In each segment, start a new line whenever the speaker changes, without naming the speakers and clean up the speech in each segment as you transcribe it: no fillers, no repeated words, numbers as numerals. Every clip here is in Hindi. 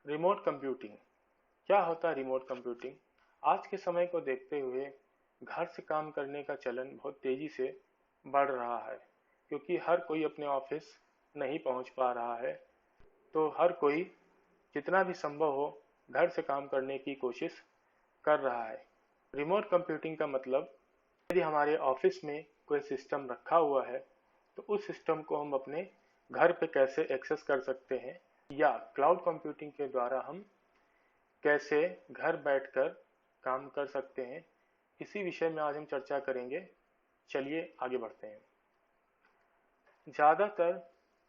रिमोट कंप्यूटिंग क्या होता है? रिमोट कंप्यूटिंग आज के समय को देखते हुए घर से काम करने का चलन बहुत तेजी से बढ़ रहा है, क्योंकि हर कोई अपने ऑफिस नहीं पहुंच पा रहा है। तो हर कोई जितना भी संभव हो घर से काम करने की कोशिश कर रहा है। रिमोट कंप्यूटिंग का मतलब, यदि हमारे ऑफिस में कोई सिस्टम रखा हुआ है तो उस सिस्टम को हम अपने घर पे कैसे एक्सेस कर सकते हैं, या क्लाउड कंप्यूटिंग के द्वारा हम कैसे घर बैठकर काम कर सकते हैं। इसी विषय में आज हम चर्चा करेंगे। चलिए आगे बढ़ते हैं। ज़्यादातर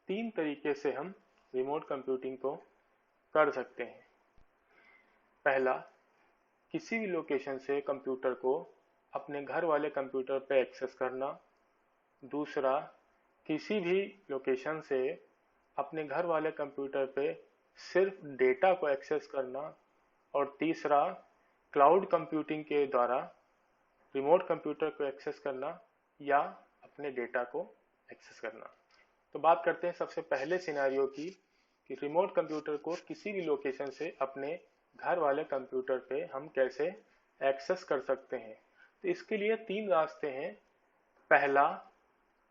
3 तरीके से हम रिमोट कंप्यूटिंग को कर सकते हैं। पहला, किसी भी लोकेशन से कंप्यूटर को अपने घर वाले कंप्यूटर पर एक्सेस करना। दूसरा, किसी भी लोकेशन से अपने घर वाले कंप्यूटर पे सिर्फ डेटा को एक्सेस करना। और तीसरा, क्लाउड कंप्यूटिंग के द्वारा रिमोट कंप्यूटर को एक्सेस करना या अपने डेटा को एक्सेस करना। तो बात करते हैं सबसे पहले सिनेरियो की, कि रिमोट कंप्यूटर को किसी भी लोकेशन से अपने घर वाले कंप्यूटर पे हम कैसे एक्सेस कर सकते हैं। तो इसके लिए 3 रास्ते हैं। पहला,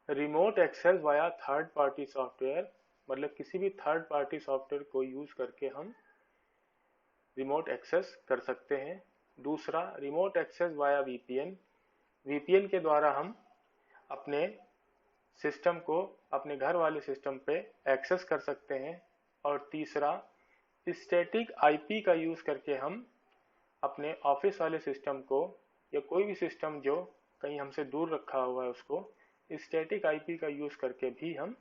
remote access via third party software, मतलब किसी भी थर्ड पार्टी सॉफ्टवेयर को यूज करके हम रिमोट एक्सेस कर सकते हैं। दूसरा, remote access via VPN, VPN के द्वारा हम अपने सिस्टम को अपने घर वाले सिस्टम पे एक्सेस कर सकते हैं। और तीसरा, स्टैटिक आईपी का यूज करके हम अपने ऑफिस वाले सिस्टम को या कोई भी सिस्टम जो कहीं हमसे दूर रखा हुआ है उसको स्टैटिक आईपी का यूज करके भी हम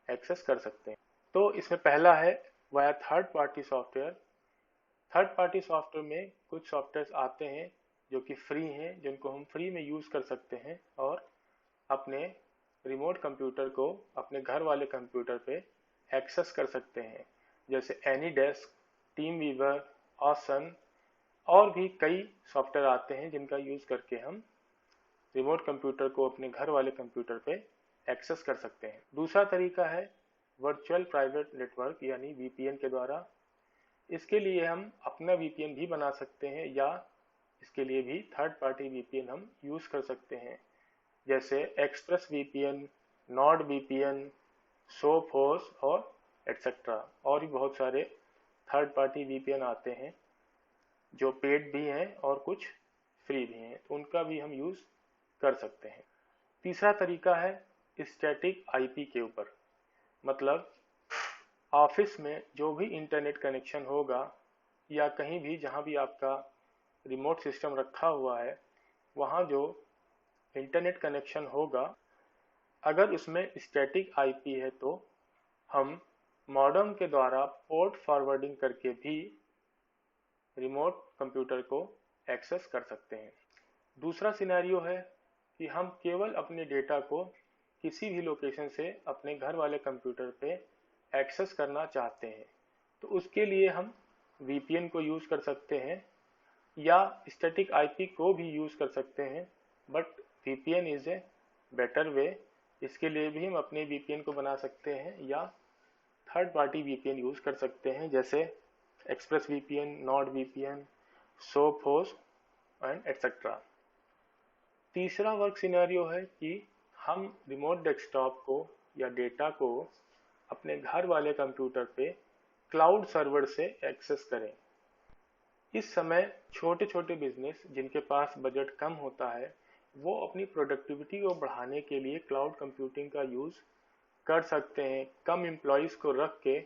एक्सेस कर सकते हैं। तो इसमें पहला है via third party software. Third party software में कुछ सॉफ्टवेयर आते हैं जो कि फ्री हैं, जिनको हम फ्री में यूज कर सकते हैं और अपने रिमोट कंप्यूटर को अपने घर वाले कंप्यूटर पे एक्सेस कर सकते हैं, जैसे एनीडेस्क, टीम वीवर, ऑसन और भी कई सॉफ्टवेयर आते हैं जिनका यूज करके हम रिमोट कंप्यूटर को अपने घर वाले कंप्यूटर पे एक्सेस कर सकते हैं। दूसरा तरीका है वर्चुअल प्राइवेट नेटवर्क यानी वीपीएन के द्वारा। इसके लिए हम अपना वीपीएन भी बना सकते हैं या इसके लिए भी थर्ड पार्टी वीपीएन हम यूज कर सकते हैं, जैसे एक्सप्रेस वीपीएन, नॉर्ड वीपीएन, सोफोर्स और एटसेट्रा। और भी बहुत सारे थर्ड पार्टी वीपीएन आते हैं जो पेड भी हैं और कुछ फ्री भी हैं, तो उनका भी हम यूज कर सकते हैं। तीसरा तरीका है स्टैटिक आईपी के ऊपर, मतलब ऑफिस में जो भी इंटरनेट कनेक्शन होगा या कहीं भी जहां भी आपका रिमोट सिस्टम रखा हुआ है वहां जो इंटरनेट कनेक्शन होगा, अगर उसमें स्टैटिक आईपी है तो हम मॉडेम के द्वारा पोर्ट फॉरवर्डिंग करके भी रिमोट कंप्यूटर को एक्सेस कर सकते हैं। दूसरा सिनेरियो है कि हम केवल अपने डेटा को किसी भी लोकेशन से अपने घर वाले कंप्यूटर पे एक्सेस करना चाहते हैं, तो उसके लिए हम वीपीएन को यूज कर सकते हैं या स्टैटिक आईपी को भी यूज कर सकते हैं, but VPN is a better way. इसके लिए भी हम अपने वीपीएन को बना सकते हैं या थर्ड पार्टी वीपीएन यूज कर सकते हैं, जैसे express VPN, nord VPN, Sophos and etcetera. तीसरा वर्क सिनेरियो है कि हम रिमोट डेस्कटॉप को या डेटा को अपने घर वाले कंप्यूटर पे क्लाउड सर्वर से एक्सेस करें। इस समय छोटे छोटे बिजनेस जिनके पास बजट कम होता है वो अपनी प्रोडक्टिविटी को बढ़ाने के लिए क्लाउड कंप्यूटिंग का यूज कर सकते हैं, कम एम्प्लॉयज को रख के,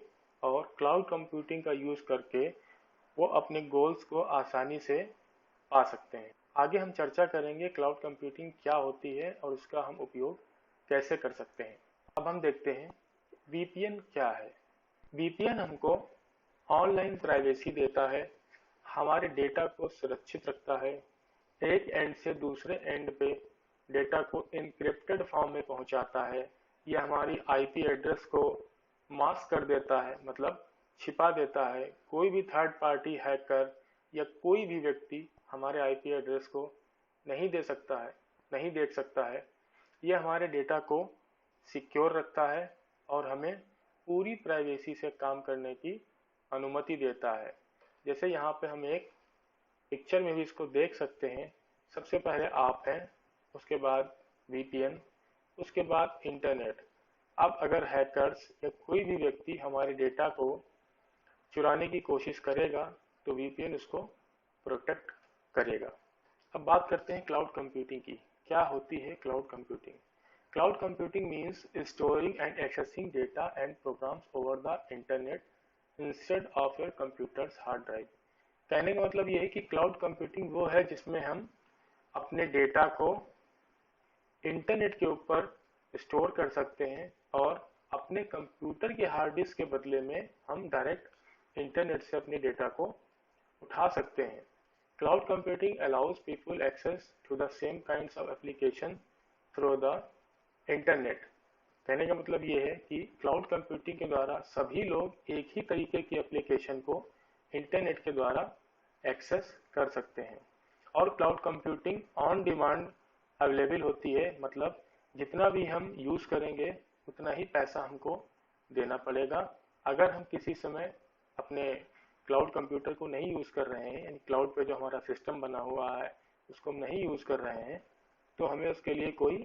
और क्लाउड कंप्यूटिंग का यूज करके वो अपने गोल्स को आसानी से पा सकते हैं। आगे हम चर्चा करेंगे क्लाउड कंप्यूटिंग क्या होती है और उसका हम उपयोग कैसे कर सकते हैं। अब हम देखते हैं वीपीएन क्या है। वीपीएन हमको ऑनलाइन प्राइवेसी देता है, हमारे डेटा को सुरक्षित रखता है, एक एंड से दूसरे एंड पे डेटा को इनक्रिप्टेड फॉर्म में पहुंचाता है, यह हमारी आईपी एड्रेस को मास्क कर देता है, मतलब छिपा देता है। कोई भी थर्ड पार्टी हैकर या कोई भी व्यक्ति हमारे आईपी एड्रेस को नहीं दे सकता है, नहीं देख सकता है। यह हमारे डेटा को सिक्योर रखता है और हमें पूरी प्राइवेसी से काम करने की अनुमति देता है। जैसे यहाँ पे हम एक पिक्चर में भी इसको देख सकते हैं। सबसे पहले आप है, उसके बाद वीपीएन, उसके बाद इंटरनेट। अब अगर हैकर्स या कोई भी व्यक्ति हमारे डेटा को चुराने की कोशिश करेगा तो वीपीएन उसको प्रोटेक्ट करेगा। अब बात करते हैं क्लाउड कंप्यूटिंग की। क्या होती है cloud computing? Cloud computing means storing and accessing data and programs over the internet instead of your computer's hard drive. कहने का मतलब ये है कि क्लाउड कंप्यूटिंग वो है जिसमें हम अपने डेटा को इंटरनेट के ऊपर स्टोर कर सकते हैं और अपने कंप्यूटर के हार्ड डिस्क के बदले में हम डायरेक्ट इंटरनेट से अपने डेटा को उठा सकते हैं। Cloud computing allows people access to the same kinds of application through the internet. कहने का मतलब ये है कि क्लाउड कंप्यूटिंग के द्वारा सभी लोग एक ही तरीके की एप्लीकेशन को इंटरनेट के द्वारा एक्सेस कर सकते हैं। और cloud computing on demand available होती है, मतलब जितना भी हम यूज करेंगे उतना ही पैसा हमको देना पड़ेगा। अगर हम किसी समय अपने क्लाउड कंप्यूटर को नहीं यूज कर रहे हैं, यानी क्लाउड पे जो हमारा सिस्टम बना हुआ है उसको हम नहीं यूज कर रहे हैं, तो हमें उसके लिए कोई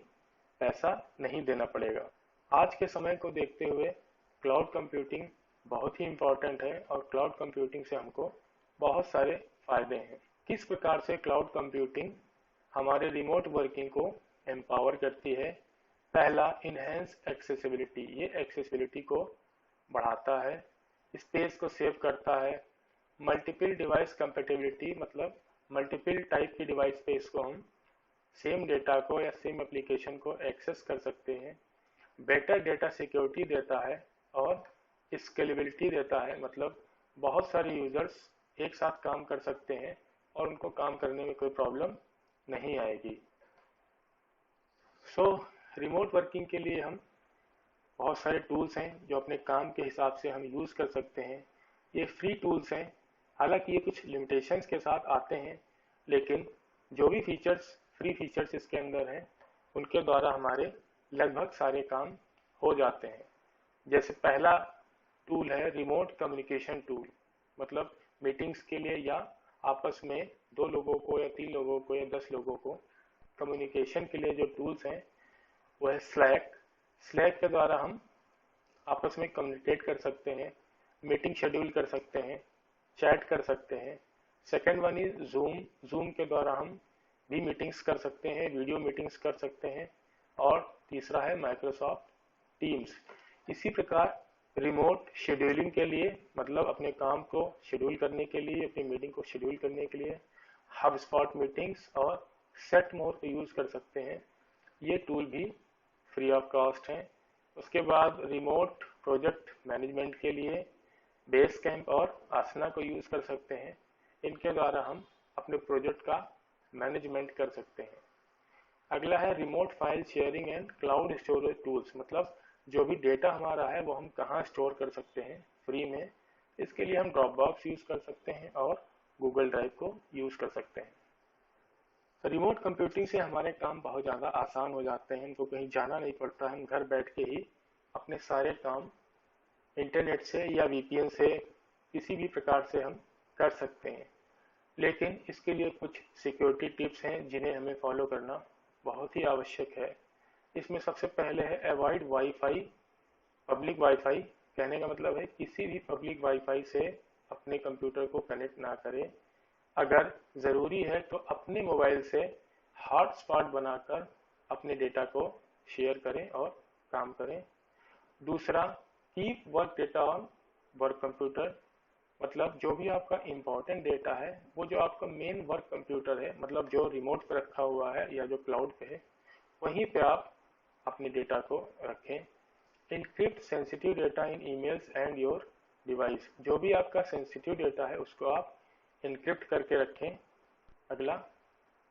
पैसा नहीं देना पड़ेगा। आज के समय को देखते हुए क्लाउड कंप्यूटिंग बहुत ही इम्पोर्टेंट है और क्लाउड कंप्यूटिंग से हमको बहुत सारे फायदे हैं। किस प्रकार से क्लाउड कंप्यूटिंग हमारे रिमोट वर्किंग को एम्पावर करती है? पहला, इनहेंस एक्सेसिबिलिटी। ये एक्सेसिबिलिटी को बढ़ाता है, स्पेस को सेव करता है। मल्टीपल डिवाइस कंपेटिबिलिटी, मतलब मल्टीपल टाइप की डिवाइस पे इसको हम सेम डेटा को या सेम एप्लीकेशन को एक्सेस कर सकते हैं। बेटर डेटा सिक्योरिटी देता है और स्केलेबिलिटी देता है, मतलब बहुत सारे यूजर्स एक साथ काम कर सकते हैं और उनको काम करने में कोई प्रॉब्लम नहीं आएगी। रिमोट वर्किंग के लिए हम बहुत सारे टूल्स हैं जो अपने काम के हिसाब से हम यूज़ कर सकते हैं। ये फ्री टूल्स हैं, हालांकि ये कुछ लिमिटेशंस के साथ आते हैं, लेकिन जो भी फीचर्स फ्री फीचर्स इसके अंदर हैं उनके द्वारा हमारे लगभग सारे काम हो जाते हैं। जैसे पहला टूल है रिमोट कम्युनिकेशन टूल, मतलब मीटिंग्स के लिए या आपस में 2 लोगों को या 3 लोगों को या 10 लोगों को कम्युनिकेशन के लिए जो टूल्स हैं वो है स्लैक। स्लैक के द्वारा हम आपस में कम्युनिकेट कर सकते हैं, मीटिंग शेड्यूल कर सकते हैं, चैट कर सकते हैं। Second one is zoom. Zoom के द्वारा हम भी मीटिंग्स कर सकते हैं, वीडियो मीटिंग्स कर सकते हैं। और तीसरा है माइक्रोसॉफ्ट टीम्स। इसी प्रकार रिमोट शेड्यूलिंग के लिए, मतलब अपने काम को शेड्यूल करने के लिए, अपनी मीटिंग को शेड्यूल करने के लिए हबस्पॉट मीटिंग्स और सेट मोर को यूज कर सकते हैं। ये टूल भी फ्री ऑफ कॉस्ट हैं। उसके बाद रिमोट प्रोजेक्ट मैनेजमेंट के लिए बेस कैंप और आसना को यूज कर सकते हैं। इनके द्वारा हम अपने प्रोजेक्ट का मैनेजमेंट कर सकते हैं। अगला है remote file sharing and cloud storage tools, मतलब जो भी डेटा हमारा है वो हम कहाँ स्टोर कर सकते हैं फ्री में। इसके लिए हम ड्रॉपबॉक्स यूज कर सकते हैं और गूगल ड्राइव को यूज कर सकते हैं। रिमोट कंप्यूटिंग से हमारे काम बहुत ज़्यादा आसान हो जाते हैं, हमको कहीं जाना नहीं पड़ता, हम घर बैठ के ही अपने सारे काम इंटरनेट से या वीपीएन से किसी भी प्रकार से हम कर सकते हैं। लेकिन इसके लिए कुछ सिक्योरिटी टिप्स हैं जिन्हें हमें फॉलो करना बहुत ही आवश्यक है। इसमें सबसे पहले है अवॉइड वाईफाई, पब्लिक वाईफाई। कहने का मतलब है किसी भी पब्लिक वाईफाई से अपने कंप्यूटर को कनेक्ट ना करें। अगर ज़रूरी है तो अपने मोबाइल से हॉटस्पॉट बनाकर अपने डेटा को शेयर करें और काम करें। दूसरा, keep work data on work computer, मतलब जो भी आपका इम्पोर्टेंट डेटा है, वो जो आपका मेन वर्क कंप्यूटर है, मतलब जो रिमोट पे रखा हुआ है या जो क्लाउड पे है, वहीं पे आप अपने डेटा को रखें। Encrypt sensitive data in emails and your device, जो भी आपका सेंसिटिव डेटा है उसको आप इनक्रिप्ट करके रखें। अगला,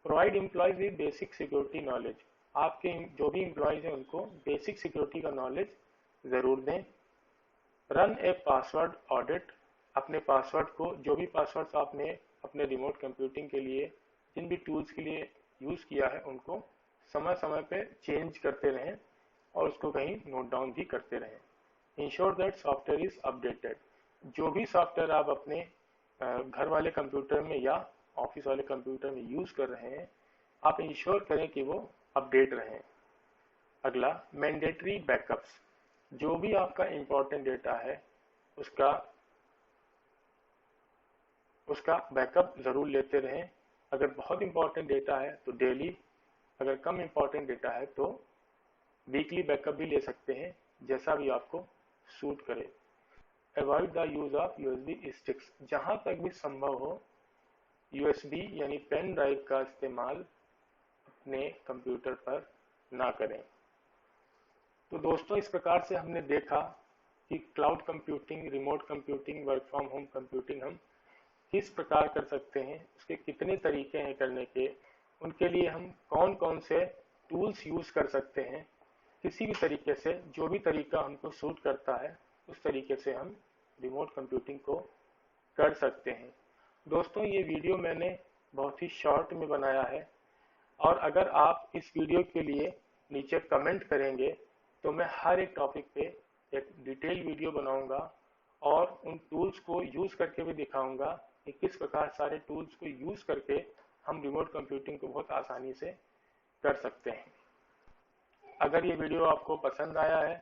provide employees with basic security knowledge, आपके जो भी एम्प्लॉयज हैं उनको बेसिक सिक्योरिटी का नॉलेज ज़रूर दें। रन ए पासवर्ड ऑडिट, अपने पासवर्ड को, जो भी पासवर्ड्स आपने अपने रिमोट कंप्यूटिंग के लिए जिन भी टूल्स के लिए यूज़ किया है उनको समय समय पे चेंज करते रहें और उसको कहीं नोट डाउन भी करते रहें। Ensure that software is updated, जो भी सॉफ्टवेयर आप अपने घर वाले कंप्यूटर में या ऑफिस वाले कंप्यूटर में यूज कर रहे हैं, आप इंश्योर करें कि वो अपडेट रहें। अगला, मैंडेटरी बैकअप्स। जो भी आपका इंपॉर्टेंट डेटा है उसका बैकअप जरूर लेते रहें। अगर बहुत इंपॉर्टेंट डेटा है तो डेली, अगर कम इंपॉर्टेंट डेटा है तो वीकली बैकअप भी ले सकते हैं, जैसा भी आपको सूट करे। Avoid the use of USB sticks. जहां तक भी संभव हो यूएसबी यानी पेन ड्राइव का इस्तेमाल अपने कंप्यूटर पर ना करें। तो दोस्तों, इस प्रकार से हमने देखा कि cloud computing, remote computing, work from home computing हम किस प्रकार कर सकते हैं, उसके कितने तरीके हैं करने के, उनके लिए हम कौन कौन से टूल्स यूज कर सकते हैं। किसी भी तरीके से जो भी तरीका हमको सूट करता है उस तरीके से हम रिमोट कंप्यूटिंग को कर सकते हैं। दोस्तों, ये वीडियो मैंने बहुत ही शॉर्ट में बनाया है, और अगर आप इस वीडियो के लिए नीचे कमेंट करेंगे तो मैं हर एक टॉपिक पे एक डिटेल वीडियो बनाऊंगा और उन टूल्स को यूज करके भी दिखाऊंगा कि किस प्रकार सारे टूल्स को यूज करके हम रिमोट कंप्यूटिंग को बहुत आसानी से कर सकते हैं। अगर ये वीडियो आपको पसंद आया है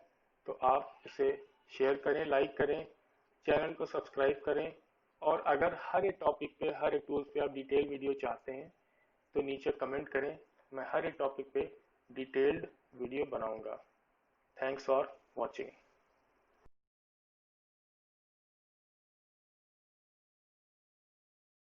तो आप इसे शेयर करें, लाइक करें, चैनल को सब्सक्राइब करें, और अगर हर एक टॉपिक पे, हर एक टूल्स पे आप डिटेल वीडियो चाहते हैं तो नीचे कमेंट करें, मैं हर एक टॉपिक पे डिटेल्ड वीडियो बनाऊंगा। Thanks for watching.